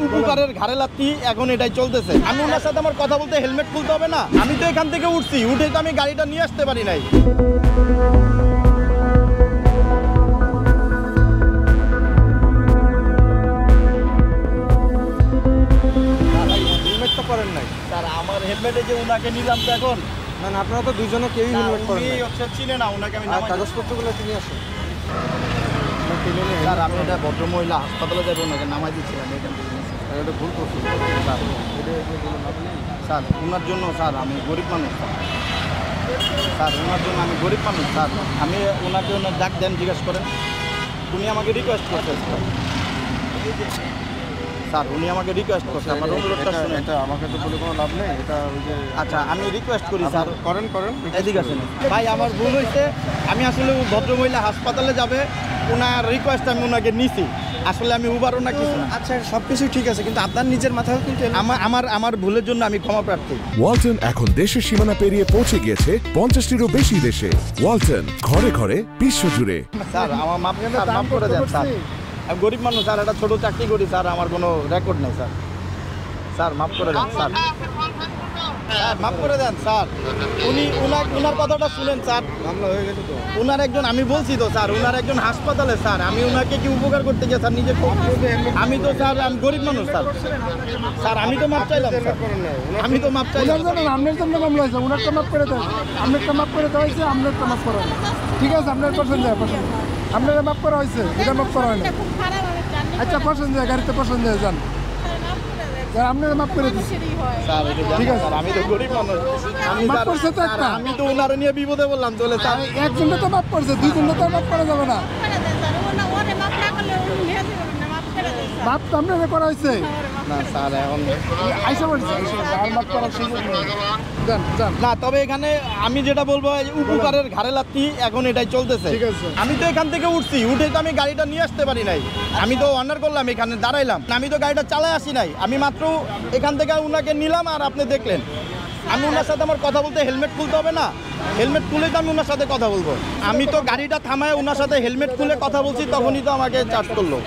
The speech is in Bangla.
উপকারের ঘাড়ে লাথি এখন এটাই চলতেছে। আমি ওনার সাথে আমার কথা বলতে হেলমেট খুলতে হবে না? আমি তো এখান থেকে উঠছি, উঠে তো আমি গাড়িটা নিয়ে আসতে পারি নাই। হেলমেট তো করেন নাই স্যার। আমার হেলমেটে যে ওনাকে নিলাম তো এখন। না না, আপনারা তো দুইজনে কেউই হেলমেট করেন না। হচ্ছে চিনে না ওনাকে। আমি কাগজপত্রগুলো তিনি আসেন। স্যার আমি এটা ভদ্রমহিলা হাসপাতালে যাবো, ওনাকে নামাই দিচ্ছিলাম এখান থেকে। এটা ভুল করছি স্যার এটা বলুন আপনি। স্যার ওনার জন্য স্যার আমি গরিব মানুষ স্যার। স্যার ওনার জন্য আমি গরিব মানুষ স্যার। আমি ওনাকে ওনার ডাক দেন, জিজ্ঞেস করেন। উনি আমাকে রিকোয়েস্ট করছেন স্যার। উনি আমাকে রিকোয়েস্ট করছে, আমার অনুরোধটা শুনে। এটা আমাকে তো বলে কোনো লাভ নেই। এটা ওই যে আচ্ছা আমি রিকোয়েস্ট করি স্যার। করেন এদিকে আসেন ভাই। আমার ভুল হয়েছে। আমি আসলে ভদ্রমহিলা হাসপাতালে যাবে, ওনার রিকোয়েস্ট আমি ওনাকে নিছি। আসলে আমি উবার না কিছু না। আচ্ছা সব কিছুই ঠিক আছে, কিন্তু আপনার নিজের মাথাও কিন্তু আমার ভুলের জন্য আমি ক্ষমা প্রার্থী। ওয়ালটন এখন দেশের সীমানা পেরিয়ে পৌঁছে গিয়েছে 50টিরও বেশি দেশে। ওয়ালটন, ঘরে ঘরে বিশ্বজুড়ে। স্যার আমার মাফ করে দেন স্যার। আমি গরিব মানুষ স্যার, একটা ছোট চাকরি করি স্যার, আমার কোনো রেকর্ড নেই স্যার। স্যার মাফ করে দেন স্যার। স্যার মাফ করে দেন স্যার। উনার কথাটা শুনেন স্যার। মামলা হয়ে গেছে তো। উনার একজন, আমি বলছি তো স্যার, উনার একজন হাসপাতালে স্যার। আমি উনাকে কি উপকার করতে গিয়ে স্যার নিজে আমি তো স্যার, আমি গরিব মানুষ স্যার। স্যার আমি তো মাপ চাইলাম স্যার। আমি তো মাপ চাইলাম। আপনার জন্য মামলা হয়েছে, ওনার তো মাফ করে দেন। আপনার মাফ করে দেওয়া হয়েছে, আপনার তো মাফ করা হয়নি। ঠিক আছে, আপনার পছন্দ যায় পছন্দ। আপনার মাফ করা হয়েছে, এটা মাফ করা হয়নি। আচ্ছা পছন্দ যায়, গাড়িতে পছন্দ যায়, যান। আপনার মাফ করে দিচ্ছি। স্যার ঠিক আছে স্যার, আমি তো গরিব মানুষ। মাফ করছে তো একটা। আমি তো ওনারে নিয়ে বিপদে বললাম চলে স্যার। একজনটা তো মাফ করছে, দুইজনটা তো মাফ করা যাবে না। মাফ তো আপনার করা হয়েছে না স্যার এখন আইসা বলছে, আর মাফ করার সুযোগ নেই। যান যান। না, তবে এখানে আমি যেটা বলবো, উপকারের ঘাড়ে লাথি এখন এটাই চলতেছে। ঠিক আছে। আমি তো এখান থেকে উঠছি, উঠে তো আমি গাড়িটা নিয়ে আসতে পারি নাই। আমি তো অনার করলাম, এখানে দাঁড়াইলাম। আমি তো গাড়িটা চালায় আসি নাই। আমি মাত্র এখান থেকে ওনাকে নিলাম, আর আপনি দেখলেন। আমি ওনার সাথে আমার কথা বলতে হেলমেট খুলতে হবে না? হেলমেট খুলে তো আমি ওনার সাথে কথা বলবো। আমি তো গাড়িটা থামায় ওনার সাথে হেলমেট খুলে কথা বলছি, তখনই তো আমাকে চার্জ করলো।